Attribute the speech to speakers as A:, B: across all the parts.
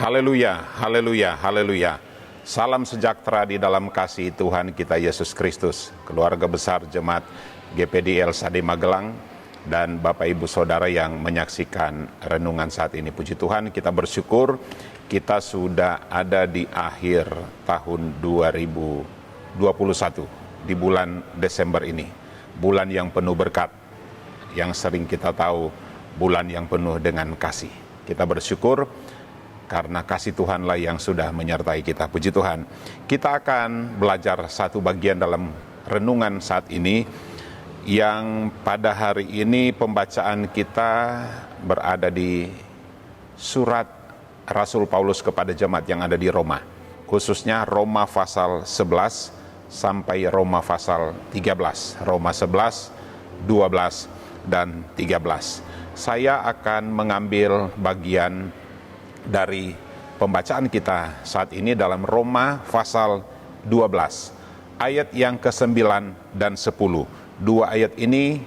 A: Haleluya, haleluya, haleluya. Salam sejahtera di dalam kasih Tuhan kita Yesus Kristus, keluarga besar Jemaat GPD LSAD Magelang, dan Bapak Ibu Saudara yang menyaksikan renungan saat ini. Puji Tuhan, kita bersyukur kita sudah ada di akhir tahun 2021, di bulan Desember ini. Bulan yang penuh berkat, yang sering kita tahu bulan yang penuh dengan kasih. Kita bersyukur karena kasih Tuhanlah yang sudah menyertai kita. Puji Tuhan. Kita akan belajar satu bagian dalam renungan saat ini, yang pada hari ini pembacaan kita berada di surat Rasul Paulus kepada jemaat yang ada di Roma, khususnya Roma pasal 11 sampai Roma pasal 13, Roma 11, 12, dan 13. Saya akan mengambil bagian dari pembacaan kita saat ini dalam Roma pasal 12, ayat yang ke-9 dan 10. Dua ayat ini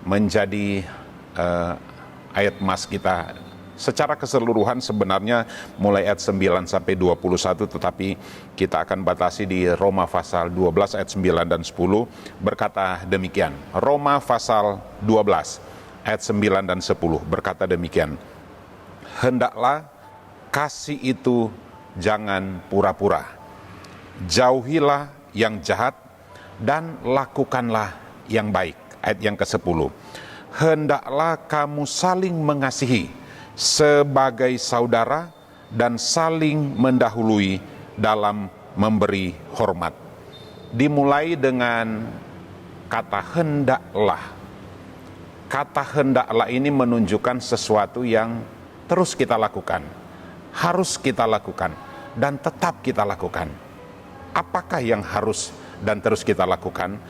A: menjadi ayat emas kita secara keseluruhan, sebenarnya mulai ayat 9 sampai 21, tetapi kita akan batasi di Roma pasal 12 ayat 9 dan 10, berkata demikian. Roma pasal 12 ayat 9 dan 10 berkata demikian. Hendaklah kasih itu jangan pura-pura. Jauhilah yang jahat dan lakukanlah yang baik. Ayat yang ke-10. Hendaklah kamu saling mengasihi sebagai saudara dan saling mendahului dalam memberi hormat. Dimulai dengan kata hendaklah. Kata hendaklah ini menunjukkan sesuatu yang terus kita lakukan, harus kita lakukan, dan tetap kita lakukan. Apakah yang harus dan terus kita lakukan?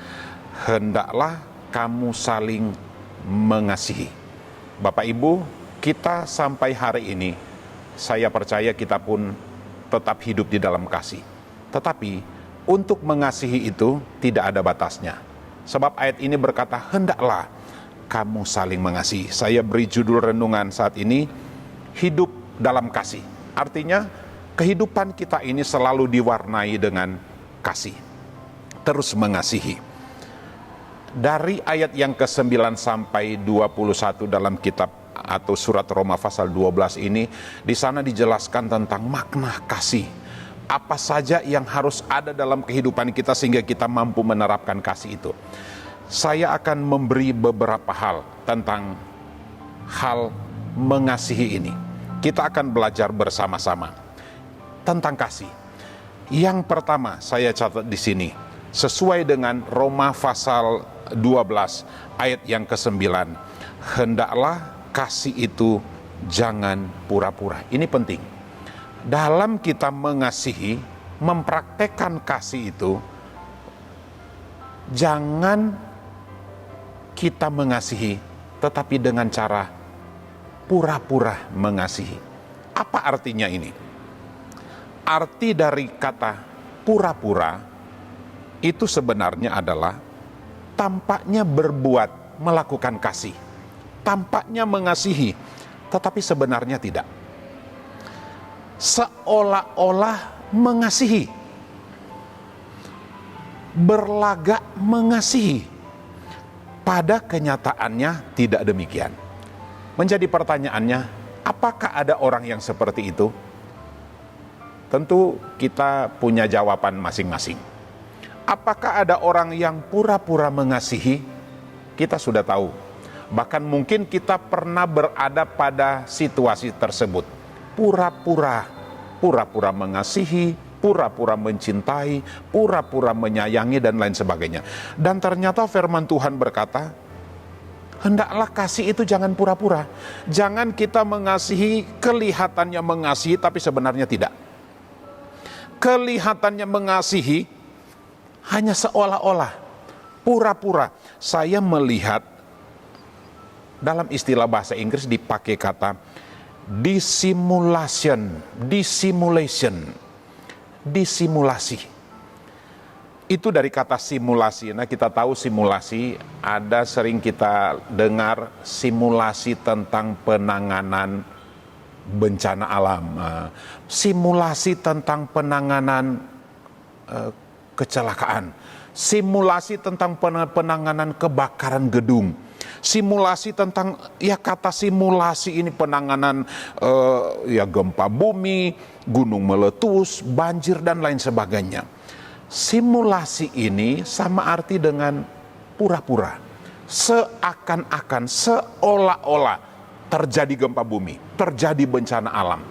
A: Hendaklah kamu saling mengasihi. Bapak Ibu, kita sampai hari ini, saya percaya kita pun tetap hidup di dalam kasih. Tetapi untuk mengasihi itu tidak ada batasnya. Sebab ayat ini berkata, hendaklah kamu saling mengasihi. Saya beri judul renungan saat ini, hidup dalam kasih. Artinya kehidupan kita ini selalu diwarnai dengan kasih, terus mengasihi. Dari ayat yang ke-9 sampai 21 dalam kitab atau surat Roma pasal 12 ini, di sana dijelaskan tentang makna kasih. Apa saja yang harus ada dalam kehidupan kita sehingga kita mampu menerapkan kasih itu. Saya akan memberi beberapa hal tentang hal mengasihi ini. Kita akan belajar bersama-sama tentang kasih. Yang pertama saya catat di sini, sesuai dengan Roma pasal 12 ayat yang ke-9. Hendaklah kasih itu jangan pura-pura. Ini penting. Dalam kita mengasihi, mempraktekkan kasih itu, jangan kita mengasihi tetapi dengan cara pura-pura mengasihi. Apa artinya ini? Arti dari kata pura-pura itu sebenarnya adalah tampaknya berbuat, melakukan kasih, tampaknya mengasihi, tetapi sebenarnya tidak. Seolah-olah mengasihi, berlagak mengasihi, pada kenyataannya tidak demikian. Menjadi pertanyaannya, apakah ada orang yang seperti itu? Tentu kita punya jawaban masing-masing. Apakah ada orang yang pura-pura mengasihi? Kita sudah tahu. Bahkan mungkin kita pernah berada pada situasi tersebut. Pura-pura mengasihi, pura-pura mencintai, pura-pura menyayangi, dan lain sebagainya. Dan ternyata firman Tuhan berkata, hendaklah kasih itu jangan pura-pura. Jangan kita mengasihi, kelihatannya mengasihi tapi sebenarnya tidak. Kelihatannya mengasihi hanya seolah-olah, pura-pura. Saya melihat dalam istilah bahasa Inggris dipakai kata disimulasi. Itu dari kata simulasi. Nah, kita tahu simulasi, ada sering kita dengar simulasi tentang penanganan bencana alam, simulasi tentang penanganan kecelakaan, simulasi tentang penanganan kebakaran gedung, simulasi tentang, ya kata simulasi ini penanganan ya gempa bumi, gunung meletus, banjir dan lain sebagainya. Simulasi ini sama arti dengan pura-pura, seakan-akan, seolah-olah terjadi gempa bumi, terjadi bencana alam,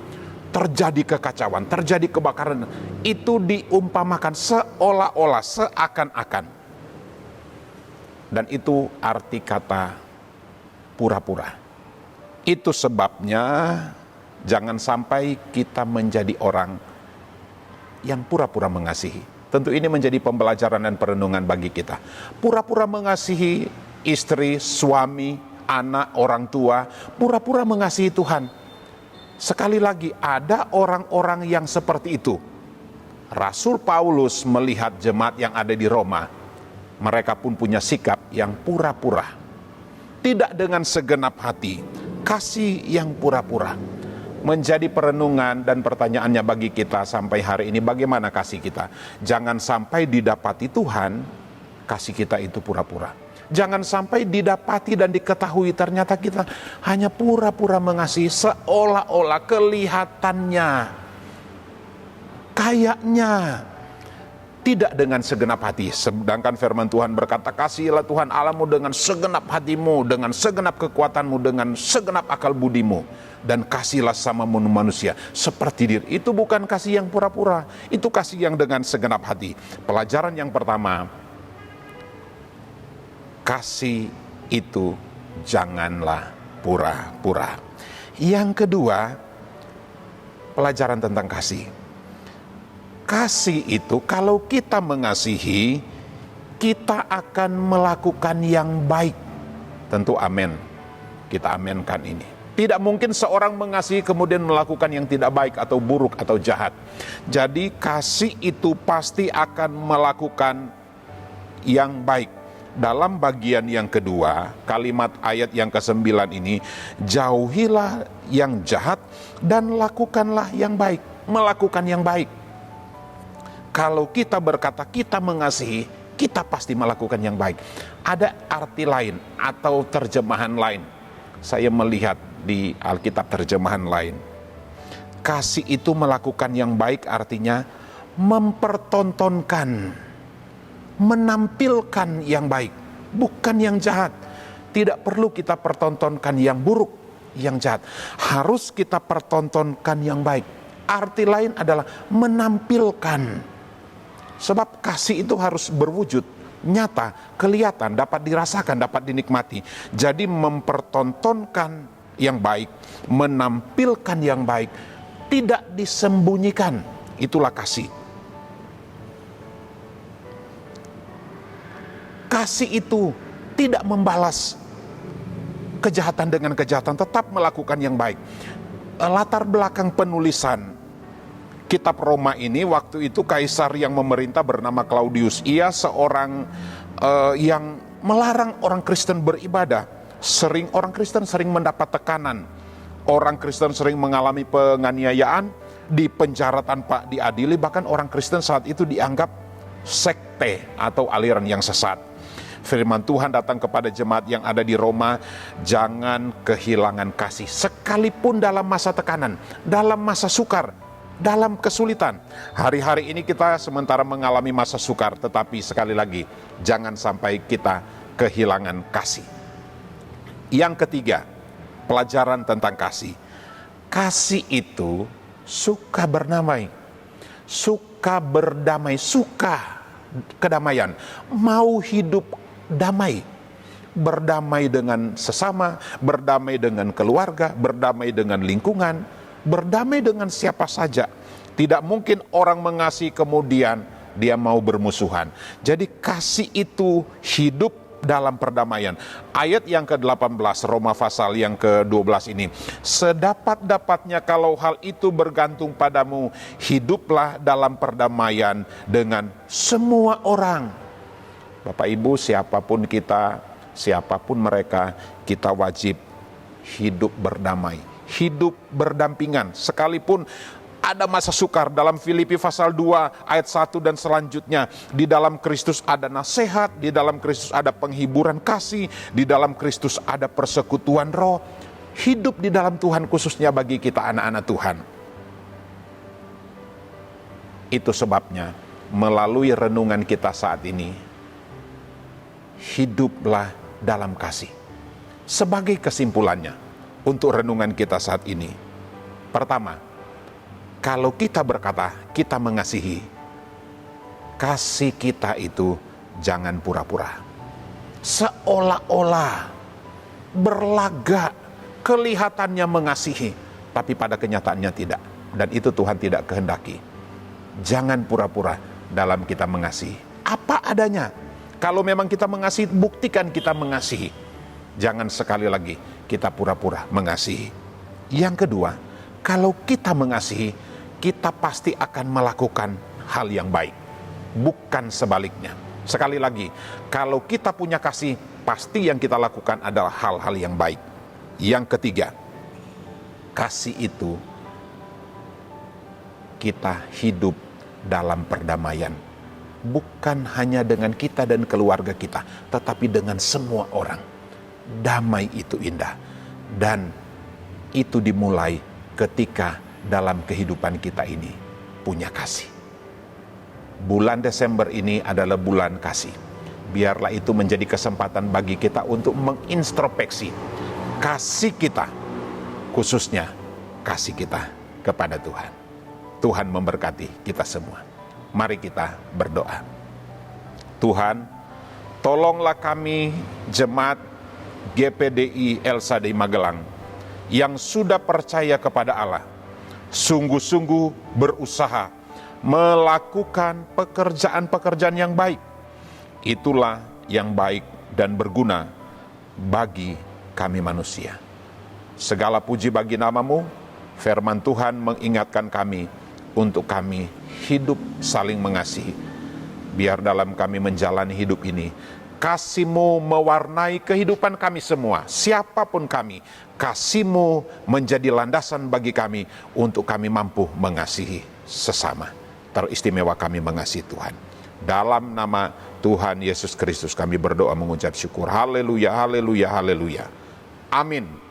A: terjadi kekacauan, terjadi kebakaran. Itu diumpamakan seolah-olah, seakan-akan. Dan itu arti kata pura-pura. Itu sebabnya jangan sampai kita menjadi orang yang pura-pura mengasihi. Tentu ini menjadi pembelajaran dan perenungan bagi kita. Pura-pura mengasihi istri, suami, anak, orang tua, pura-pura mengasihi Tuhan. Sekali lagi, ada orang-orang yang seperti itu. Rasul Paulus melihat jemaat yang ada di Roma, mereka pun punya sikap yang pura-pura. Tidak dengan segenap hati, kasih yang pura-pura. Menjadi perenungan dan pertanyaannya bagi kita sampai hari ini, bagaimana kasih kita? Jangan sampai didapati Tuhan, kasih kita itu pura-pura. Jangan sampai didapati dan diketahui ternyata kita hanya pura-pura mengasihi, seolah-olah kelihatannya, kayaknya tidak dengan segenap hati. Sedangkan firman Tuhan berkata, kasihilah Tuhan Allahmu dengan segenap hatimu, dengan segenap kekuatanmu, dengan segenap akal budimu, dan kasihlah sama manusia seperti diri. Itu bukan kasih yang pura-pura, itu kasih yang dengan segenap hati. Pelajaran yang pertama, kasih itu janganlah pura-pura. Yang kedua, pelajaran tentang kasih. Kasih itu kalau kita mengasihi, kita akan melakukan yang baik. Tentu amin. Kita aminkan ini. Tidak mungkin seorang mengasihi kemudian melakukan yang tidak baik atau buruk atau jahat. Jadi kasih itu pasti akan melakukan yang baik. Dalam bagian yang kedua, kalimat ayat yang ke-9 ini, jauhilah yang jahat dan lakukanlah yang baik. Melakukan yang baik. Kalau kita berkata kita mengasihi, kita pasti melakukan yang baik. Ada arti lain atau terjemahan lain. Saya melihat di Alkitab terjemahan lain. Kasih itu melakukan yang baik artinya mempertontonkan, menampilkan yang baik, bukan yang jahat. Tidak perlu kita pertontonkan yang buruk, yang jahat. Harus kita pertontonkan yang baik. Arti lain adalah menampilkan. Sebab kasih itu harus berwujud, nyata, kelihatan, dapat dirasakan, dapat dinikmati. Jadi mempertontonkan yang baik, menampilkan yang baik, tidak disembunyikan. Itulah kasih. Kasih itu tidak membalas kejahatan dengan kejahatan, tetap melakukan yang baik. Latar belakang penulisan kitab Roma ini, waktu itu kaisar yang memerintah bernama Claudius. Ia seorang yang melarang orang Kristen beribadah. Orang Kristen sering mendapat tekanan. Orang Kristen sering mengalami penganiayaan, dipenjara tanpa diadili. Bahkan orang Kristen saat itu dianggap sekte atau aliran yang sesat. Firman Tuhan datang kepada jemaat yang ada di Roma, jangan kehilangan kasih. Sekalipun dalam masa tekanan, dalam masa sukar, dalam kesulitan. Hari-hari ini kita sementara mengalami masa sukar, tetapi sekali lagi, jangan sampai kita kehilangan kasih. Yang ketiga, pelajaran tentang kasih. Kasih itu suka berdamai, suka berdamai, suka kedamaian, mau hidup damai, berdamai dengan sesama, berdamai dengan keluarga, berdamai dengan lingkungan, berdamai dengan siapa saja. Tidak mungkin orang mengasihi kemudian dia mau bermusuhan. Jadi kasih itu hidup dalam perdamaian. Ayat yang ke-18 Roma pasal yang ke-12 ini, sedapat-dapatnya kalau hal itu bergantung padamu, hiduplah dalam perdamaian dengan semua orang. Bapak Ibu, siapapun kita, siapapun mereka, kita wajib hidup berdamai, hidup berdampingan. Sekalipun ada masa sukar, dalam Filipi pasal 2 ayat 1 dan selanjutnya, di dalam Kristus ada nasihat, di dalam Kristus ada penghiburan kasih, di dalam Kristus ada persekutuan roh. Hidup di dalam Tuhan khususnya bagi kita anak-anak Tuhan. Itu sebabnya melalui renungan kita saat ini, hiduplah dalam kasih. Sebagai kesimpulannya untuk renungan kita saat ini, pertama, kalau kita berkata kita mengasihi, kasih kita itu jangan pura-pura. Seolah-olah berlagak kelihatannya mengasihi, tapi pada kenyataannya tidak. Dan itu Tuhan tidak kehendaki. Jangan pura-pura dalam kita mengasihi. Apa adanya. Kalau memang kita mengasihi, buktikan kita mengasihi. Jangan sekali lagi kita pura-pura mengasihi. Yang kedua, kalau kita mengasihi, kita pasti akan melakukan hal yang baik, bukan sebaliknya. Sekali lagi, kalau kita punya kasih, pasti yang kita lakukan adalah hal-hal yang baik. Yang ketiga, kasih itu kita hidup dalam perdamaian, bukan hanya dengan kita dan keluarga kita, tetapi dengan semua orang. Damai itu indah, dan itu dimulai ketika dalam kehidupan kita ini punya kasih. Bulan Desember ini adalah bulan kasih. Biarlah itu menjadi kesempatan bagi kita untuk mengintrospeksi kasih kita, khususnya kasih kita kepada Tuhan. Tuhan memberkati kita semua. Mari kita berdoa. Tuhan, tolonglah kami jemaat GPDI El Shaddai Magelang yang sudah percaya kepada Allah, sungguh-sungguh berusaha melakukan pekerjaan-pekerjaan yang baik. Itulah yang baik dan berguna bagi kami manusia. Segala puji bagi nama-Mu. Firman Tuhan mengingatkan kami untuk kami hidup saling mengasihi. Biar dalam kami menjalani hidup ini, kasih-Mu mewarnai kehidupan kami semua, siapapun kami. Kasih-Mu menjadi landasan bagi kami untuk kami mampu mengasihi sesama. Teristimewa kami mengasihi Tuhan. Dalam nama Tuhan Yesus Kristus kami berdoa mengucap syukur. Haleluya, haleluya, haleluya. Amin.